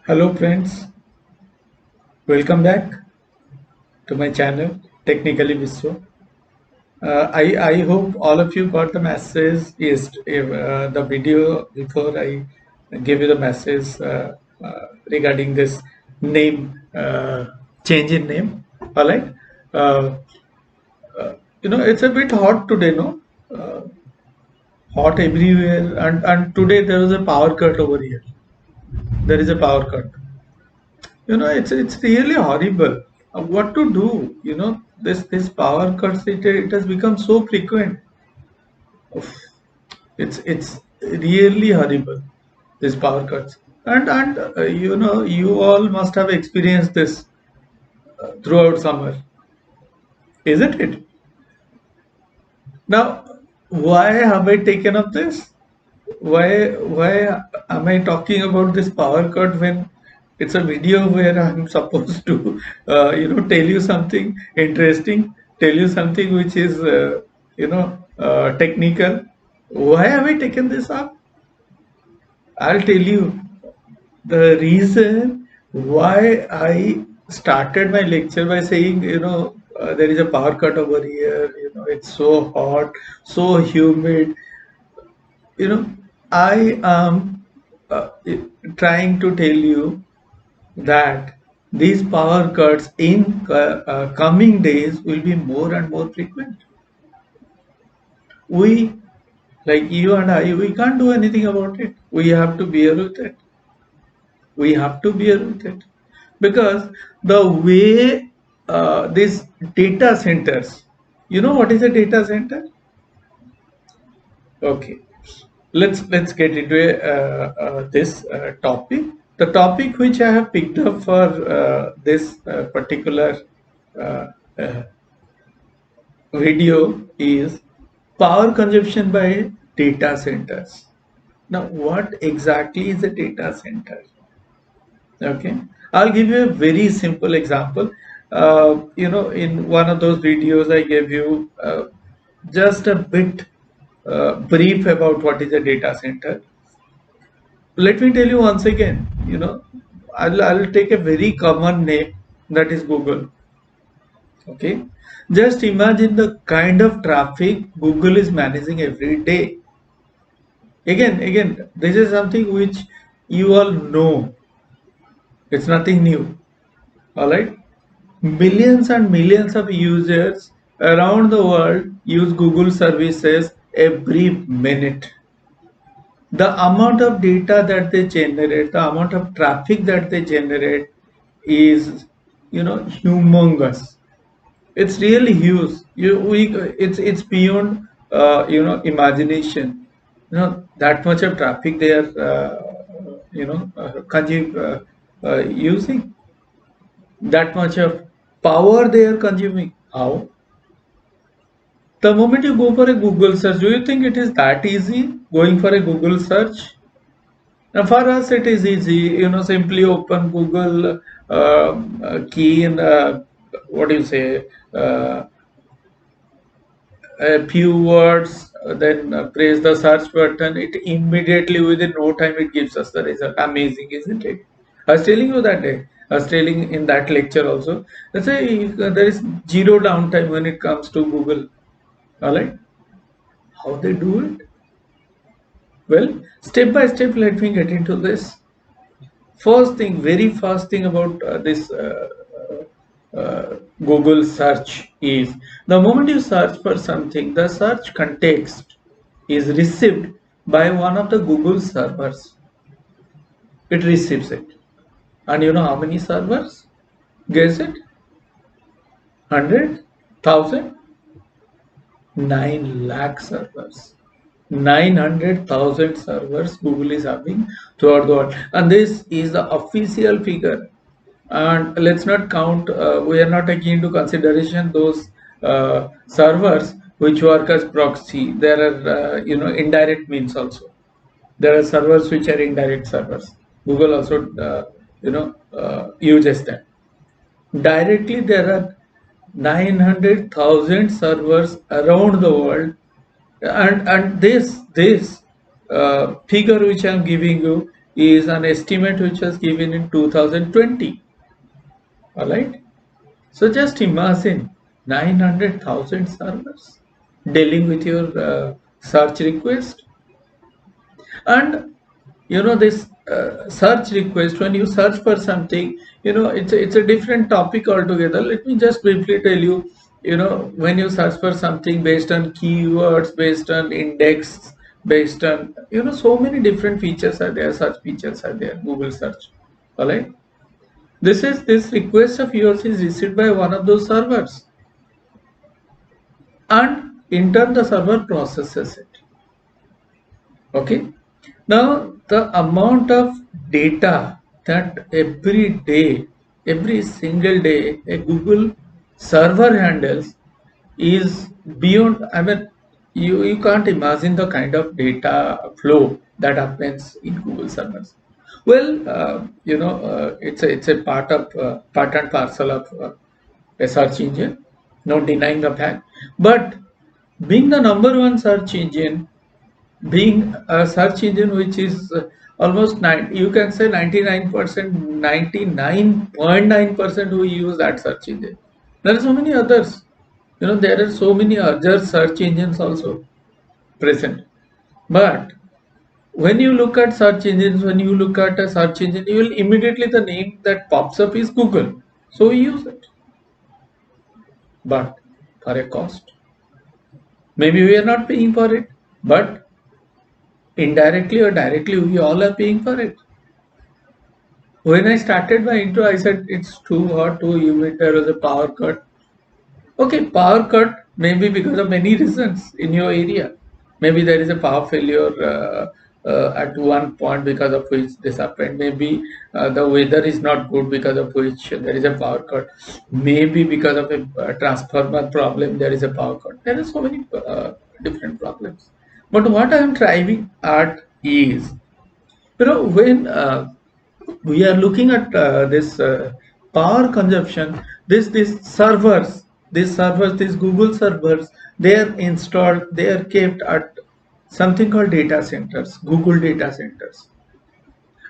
Hello friends, welcome back to my channel Technically Viswa. I hope all of you got the message. Yes, the video before I gave you the message regarding this name change in name. All right. Uh, it's a bit hot today, no? Uh, Hot everywhere, and today there was a power cut over here. There is a power cut. It's really horrible. What to do? This power cuts, it has become so frequent. Oof. It's really horrible, these power cuts. And you all must have experienced this throughout summer, isn't it? Now, why have I taken up this? Why am I talking about this power cut when it's a video where I'm supposed to tell you something interesting, tell you something which is technical? Why have I taken this up? I'll tell you the reason why I started my lecture by saying, there is a power cut over here, it's so hot, so humid. you know I am uh, trying to tell you that these power cuts in coming days will be more and more frequent. We, like you and I, we can't do anything about it. We have to bear with it. We have to bear with it because the way these data centers, what is a data center? Okay, let's get into this topic. The topic which I have picked up for this particular uh, uh, video is power consumption by data centers. Now, what exactly is a data center? Okay, I'll give you a very simple example. In one of those videos, I gave you just a bit brief about what is a data center. Let me tell you once again. I'll take a very common name, that is Google. Okay, just imagine the kind of traffic Google is managing every day. Again, this is something which you all know. It's nothing new. All right. Millions and millions of users around the world use Google services every minute. The amount of data that they generate, the amount of traffic that they generate is, humongous. It's really huge. It's beyond, imagination. That much of traffic they are, using. That much of power they are consuming. How? The moment you go for a Google search, do you think it is that easy going for a Google search? Now, for us, it is easy. Simply open Google, key in, what do you say, a few words, then press the search button. It immediately, within no time, it gives us the result. Amazing, isn't it? I was telling you that day. I was telling in that lecture also. Let's say there is zero downtime when it comes to Google. All right, how they do it? Well, step by step, let me get into this. Very first thing about this Google search is the moment you search for something, the search context is received by one of the Google servers. It receives it. And you know how many servers? Guess it? 100? 1000? 9 lakh servers. 900,000 servers Google is having throughout the world, and this is the official figure. And let's not count, we are not taking into consideration those servers which work as proxy. There are indirect means also. There are servers which are indirect servers. Google also uses them. Directly there are 900,000 servers around the world And this figure which I'm giving you is an estimate which was given in 2020. All right. So just imagine 900,000 servers dealing with your search request. And this search request, when you search for something, it's a different topic altogether. Let me just briefly tell you, when you search for something based on keywords, based on index, based on, so many different features are there, search features are there, Google search. All right. This request of yours is received by one of those servers, and in turn the server processes it. Okay. Now the amount of data that every single day a Google server handles is beyond. I mean, you can't imagine the kind of data flow that happens in Google servers. Well, it's a part and parcel of a search engine. No denying the fact, but being the number one search engine, being a search engine which is almost you can say 99%, 99.9% who use that search engine. There are so many others. There are so many other search engines also present. But when you look at search engines, when you look at a search engine, you will immediately, the name that pops up is Google. So we use it. But for a cost. Maybe we are not paying for it, but indirectly or directly, we all are paying for it. When I started my intro, I said it's too hot, too humid, there was a power cut. Okay, power cut maybe because of many reasons in your area. Maybe there is a power failure at one point because of which this happened. Maybe the weather is not good because of which there is a power cut. Maybe because of a transformer problem there is a power cut. There are so many different problems. But what I am driving at is, when we are looking at this power consumption, these Google servers, they are installed, they are kept at something called data centers, Google data centers.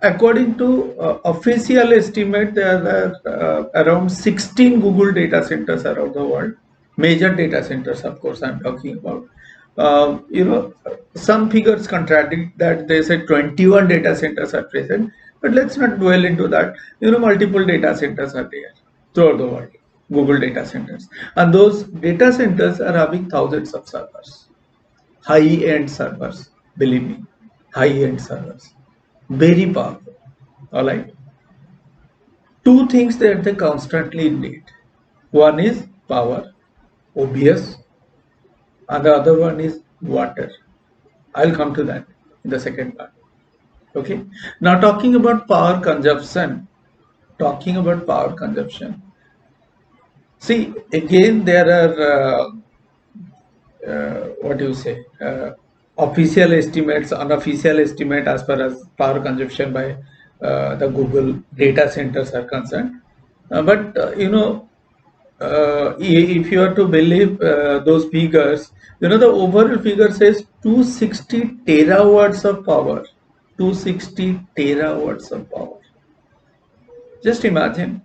According to official estimate, there are around 16 Google data centers around the world. Major data centers, of course, I'm talking about. Some figures contradict that. They say 21 data centers are present, but let's not dwell into that. Multiple data centers are there throughout the world, Google data centers, and those data centers are having thousands of servers, high-end servers. Believe me, high-end servers, very powerful. All right. Two things that they constantly need. One is power, obvious, and the other one is water. I'll come to that in the second part. Okay. Now talking about power consumption. See, again, there are what do you say? Official estimates, unofficial estimate as far as power consumption by the Google data centers are concerned. But if you are to believe those figures, the overall figure says 260 terawatts of power. 260 terawatts of power. Just imagine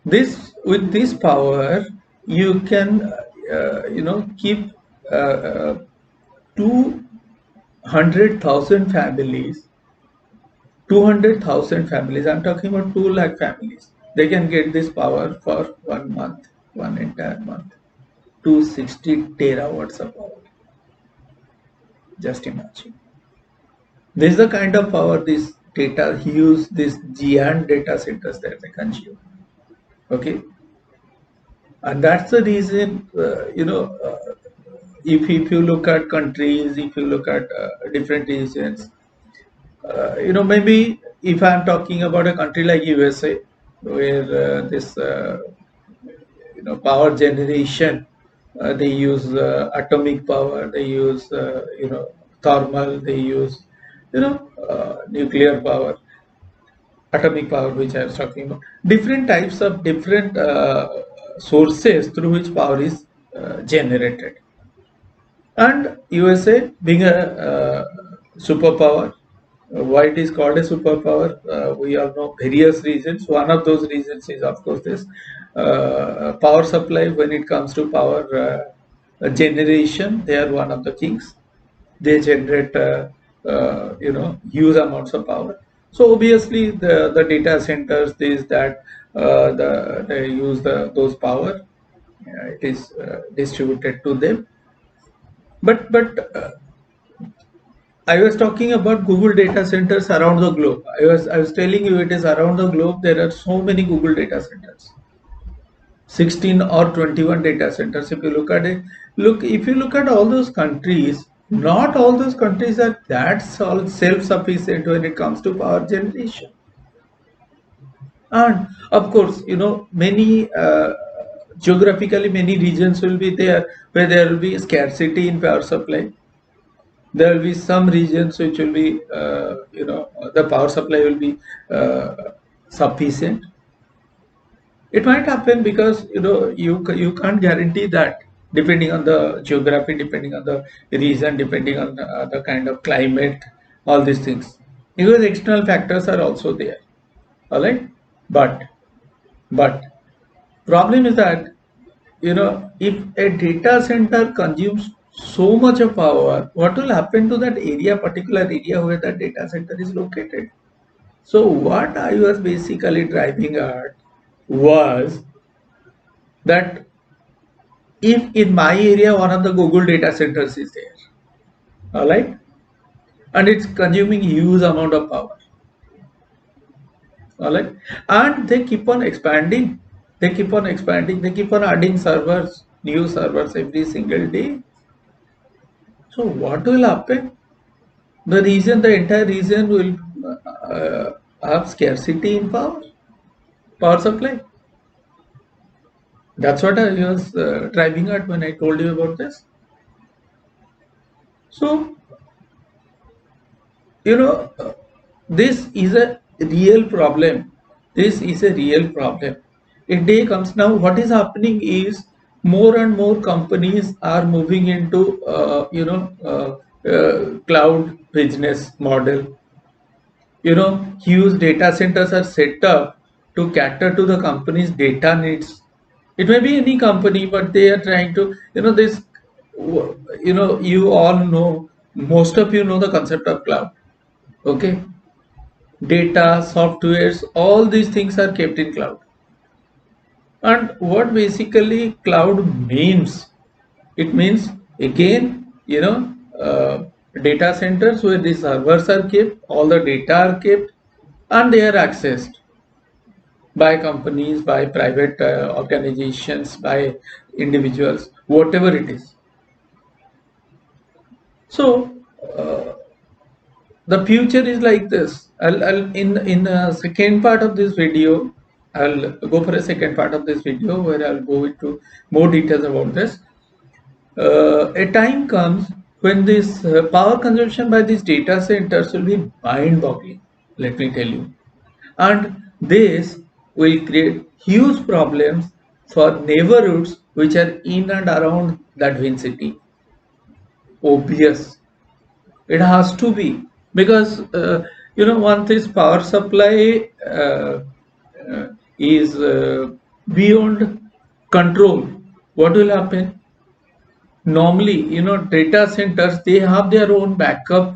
this. With this power, you can keep 200,000 families. 200,000 families. I'm talking about 2 lakh families. They can get this power for 1 month, one entire month. 260 terawatts of power. Just imagine. This is the kind of power these these giant data centers that they consume. Okay. And that's the reason, if you look at countries, if you look at different regions, maybe if I'm talking about a country like USA, where this power generation, they use atomic power, they use thermal, they use nuclear power, atomic power, which I was talking about, different types of different sources through which power is generated. And USA being a superpower, why it is called a superpower, we all know various reasons. One of those reasons is, of course, this power supply. When it comes to power generation, they are one of the kings. They generate huge amounts of power. So obviously the data centers, this that they use those power. It is distributed to them. But I was talking about Google data centers around the globe. I was telling you, it is around the globe. There are so many Google data centers, 16 or 21 data centers. If you look at it, if you look at all those countries, not all those countries are that self-sufficient when it comes to power generation. And of course, many geographically many regions will be there where there will be scarcity in power supply. There will be some regions which will be, the power supply will be uh, sufficient. It might happen because you can't guarantee that, depending on the geography, depending on the region, depending on the kind of climate, all these things. Because external factors are also there. All right, but but problem is that if a data center consumes so much of power, what will happen to that area, particular area where that data center is located? So what I was basically driving at was that if in my area one of the Google data centers is there, all right, and it's consuming huge amount of power, all right, and they keep on expanding, they keep on adding servers, new servers every single day. So what will happen? The entire region will have scarcity in power supply. That's what I was driving at when I told you about this. So, this is a real problem. This is a real problem. A day comes now, what is happening is more and more companies are moving into, cloud business model. Huge data centers are set up to cater to the company's data needs. It may be any company, but they are trying to, you all know, most of you know the concept of cloud. Okay, data, softwares, all these things are kept in cloud. And what basically cloud means, it means, again, data centers where the servers are kept, all the data are kept, and they are accessed by companies, by private organizations, by individuals, whatever it is. So the future is like this. I'll in the second part of this video, I'll go for a second part of this video where I'll go into more details about this. A time comes when this power consumption by these data centers will be mind-boggling. Let me tell you, and this will create huge problems for neighborhoods which are in and around that Twin City. Obvious, it has to be, because once this power supply is beyond control, what will happen? Normally, data centers, they have their own backup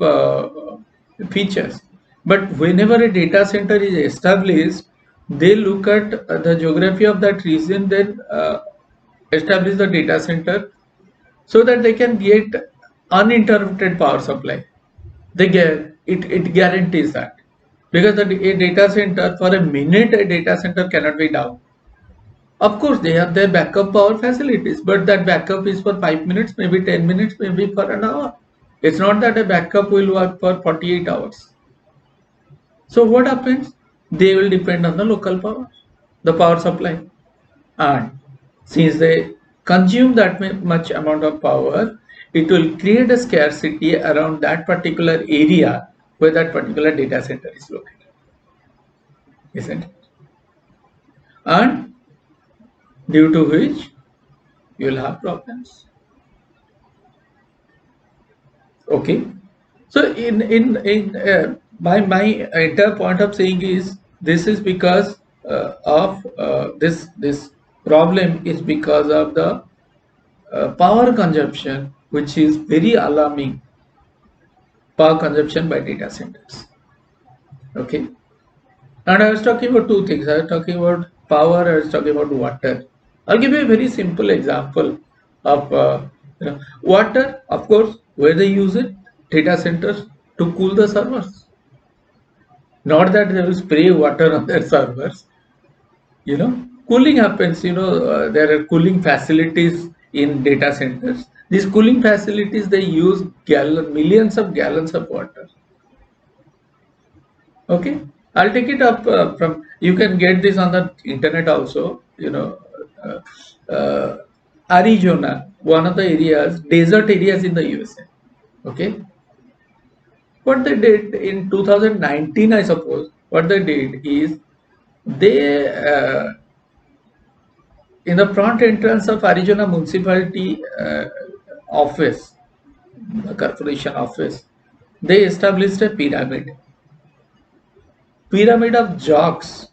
features, but whenever a data center is established, they look at the geography of that region, then establish the data center so that they can get uninterrupted power supply. They get it guarantees that, because a data center, for a minute a data center cannot be down. Of course, they have their backup power facilities, but that backup is for 5 minutes, maybe 10 minutes, maybe for an hour. It's not that a backup will work for 48 hours. So what happens? They will depend on the local power, the power supply. And since they consume that much amount of power, it will create a scarcity around that particular area where that particular data center is located, isn't it? And due to which you will have problems. Okay. So my entire point of saying is this is because of this problem is because of the power consumption, which is very alarming, power consumption by data centers. Okay. And I was talking about two things. I was talking about power, I was talking about water. I'll give you a very simple example of water, of course, where they use it, data centers to cool the servers. Not that they will spray water on their servers. Cooling happens. There are cooling facilities in data centers. These cooling facilities, they use millions of gallons of water. Okay, I'll take it up from. You can get this on the internet also. Arizona, one of the areas, desert areas in the USA. Okay, what they did in 2019, I suppose, what they did is they in the front entrance of Arizona municipality office, the corporation office, they established a pyramid of jugs,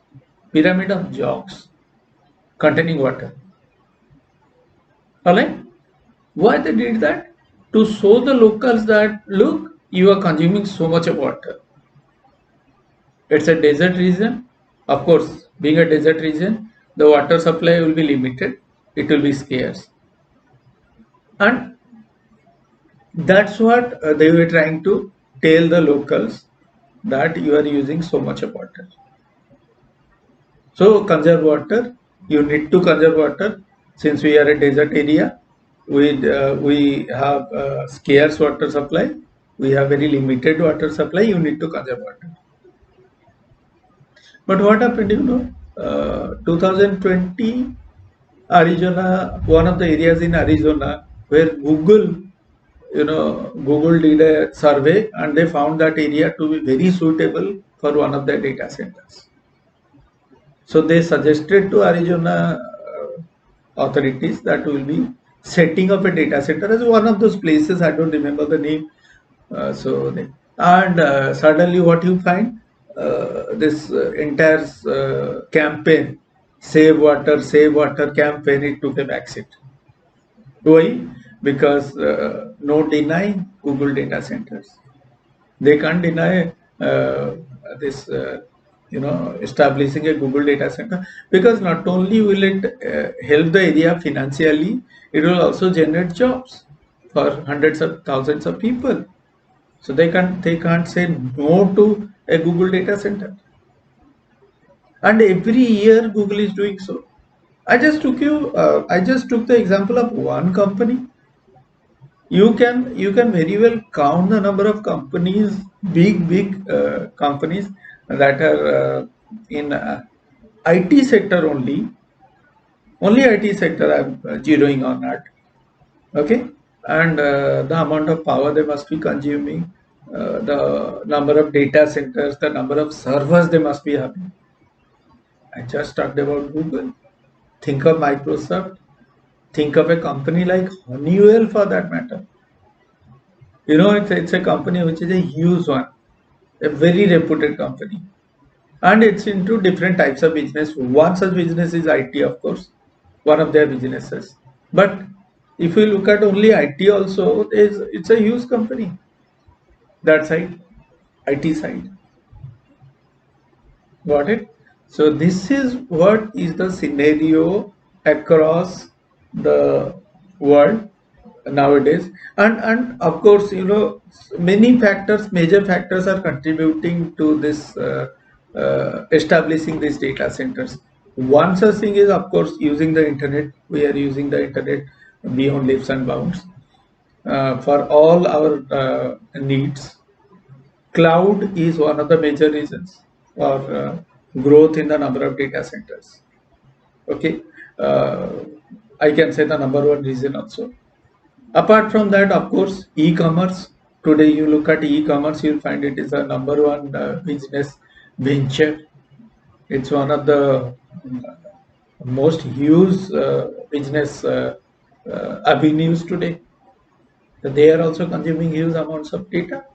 pyramid of jugs containing water. Alright? Why they did that? To show the locals that look, you are consuming so much of water. It's a desert region. Of course, being a desert region, the water supply will be limited. It will be scarce. And that's what they were trying to tell the locals, that you are using so much of water. So conserve water. You need to conserve water. Since we are a desert area, we have scarce water supply. We have very limited water supply. You need to conserve water. But what happened? 2020, Arizona, one of the areas in Arizona where Google did a survey and they found that area to be very suitable for one of their data centers. So they suggested to Arizona authorities that will be setting up a data center as one of those places. I don't remember the name. Suddenly what you find, this entire campaign, save water campaign, it took a backseat. Why? Because no denying Google data centers. They can't deny this, establishing a Google data center, because not only will it help the area financially, it will also generate jobs for hundreds of thousands of people. So they can't say no to a Google data center. And every year Google is doing so. I just took the example of one company. You can very well count the number of companies, big companies that are in IT sector only. Only IT sector I'm zeroing on that. Okay, and the amount of power they must be consuming, the number of data centers, the number of servers they must be having. I just talked about Google. Think of Microsoft. Think of a company like Honeywell for that matter. It's a company which is a huge one, a very reputed company, and it's into different types of business. One such business is IT, of course, one of their businesses. But if you look at only IT also, it's a huge company. That side, IT side. Got it? So this is what is the scenario across the world nowadays, and of course, many factors, major factors are contributing to this establishing these data centers. One such thing is, of course, using the internet. We are using the internet beyond leaps and bounds for all our needs. Cloud is one of the major reasons for growth in the number of data centers. Okay, uh, I can say the number one reason also. Apart from that, of course, e-commerce. Today, you look at e-commerce, you'll find it is a number one business venture. It's one of the most used business avenues today. So they are also consuming huge amounts of data,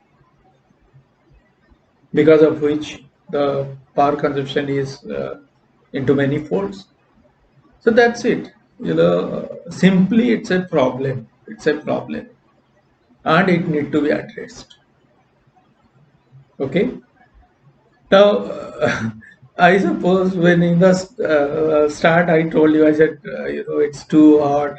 because of which the power consumption is into many folds. So that's it. Simply it's a problem. It's a problem, and it need to be addressed. Okay. Now, I suppose when in the start I told you, I said, it's too hot,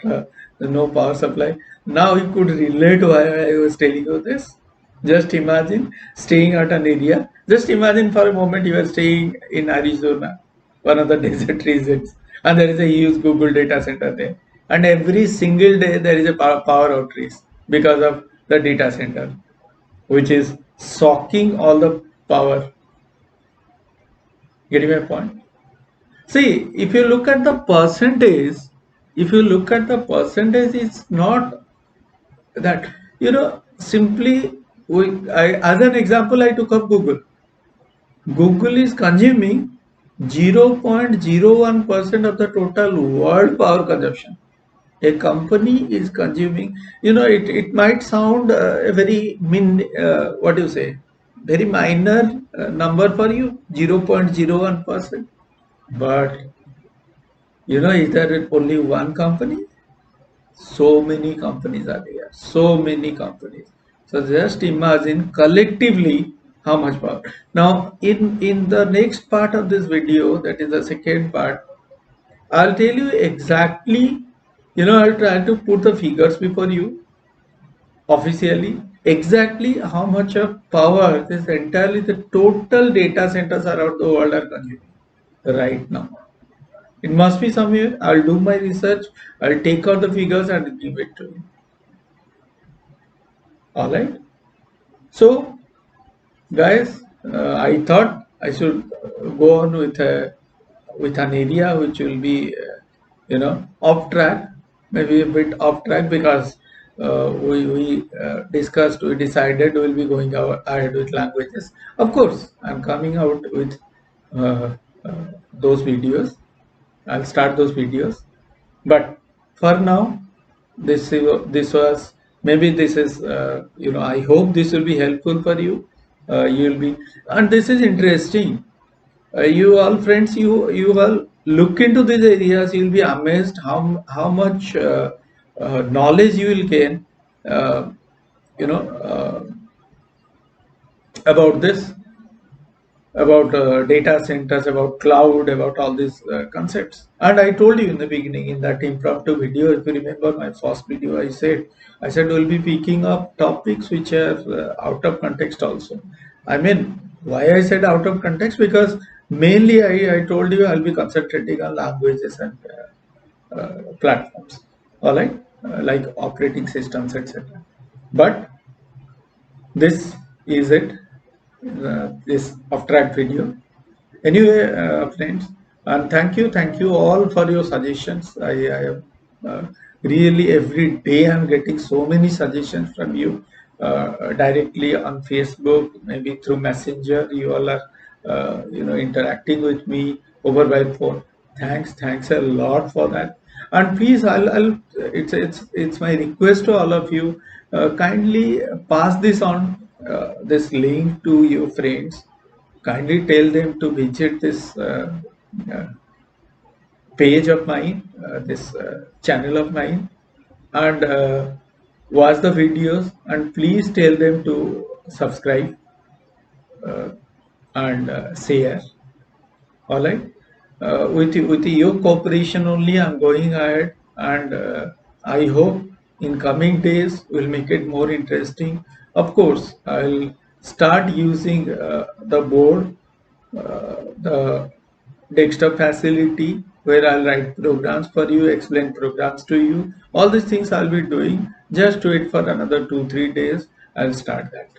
no power supply. Now you could relate why I was telling you this. Just imagine staying at an area. Just imagine for a moment you are staying in Arizona, one of the desert regions, and there is a huge Google data center there. And every single day there is a power outage because of the data center, which is sucking all the power. Getting my point? See, if you look at the percentage, it's not that, simply, as an example, I took up Google. Google is consuming 0.01% of the total world power consumption. A company is consuming, it might sound a very what do you say, very minor number for you, 0.01%. But is there only one company? So many companies are there. So many companies. So just imagine collectively how much power. Now, in the next part of this video, that is the second part, I'll tell you exactly. I'll try to put the figures before you officially. Exactly how much of power this entirely the total data centers around the world are consuming right now. It must be somewhere. I'll do my research. I'll take out the figures and give it to you. All right. So, guys, I thought I should go on with an area which will be, off track, maybe a bit off track, because we decided we'll be going ahead with languages. Of course, I'm coming out with uh, those videos. I'll start those videos. But for now, this was, maybe this is, I hope this will be helpful for you. You'll be, and this is interesting. You all friends, you all look into these areas. You'll be amazed how much knowledge you will gain. Uh, you know about this, about data centers, about cloud, about all these concepts. And I told you in the beginning in that impromptu video, if you remember my first video, I said we'll be picking up topics which are out of context also. I mean, why I said out of context? Because mainly I told you I'll be concentrating on languages and platforms, all right, like operating systems, etc. But this is it, this off track video. Anyway, friends, and thank you all for your suggestions. I am really every day I'm getting so many suggestions from you, directly on Facebook, maybe through Messenger. You all are, interacting with me over by phone. Thanks a lot for that. And please, it's my request to all of you, kindly pass this on, this link to your friends. Kindly tell them to visit this uh, page of mine, this channel of mine, and watch the videos. And please tell them to subscribe uh, and share. All right. With your cooperation only, I'm going ahead, and I hope in coming days we'll make it more interesting. Of course, I'll start using the board, the desktop facility, where I'll write programs for you, explain programs to you. All these things I'll be doing. Just wait for another 2-3 days. I'll start that.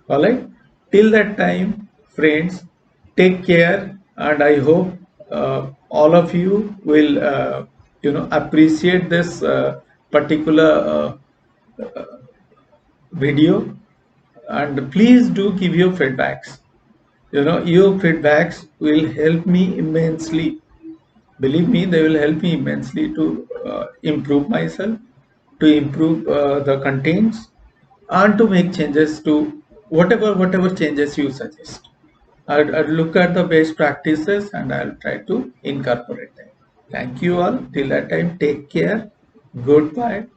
All right. Till that time, friends, take care, and I hope all of you will, appreciate this particular video, and please do give your feedbacks. Your feedbacks will help me immensely. Believe me, they will help me immensely to improve myself. to improve the contents and to make changes to whatever changes you suggest. I'll look at the best practices and I'll try to incorporate them. Thank you all. Till that time, take care. Goodbye.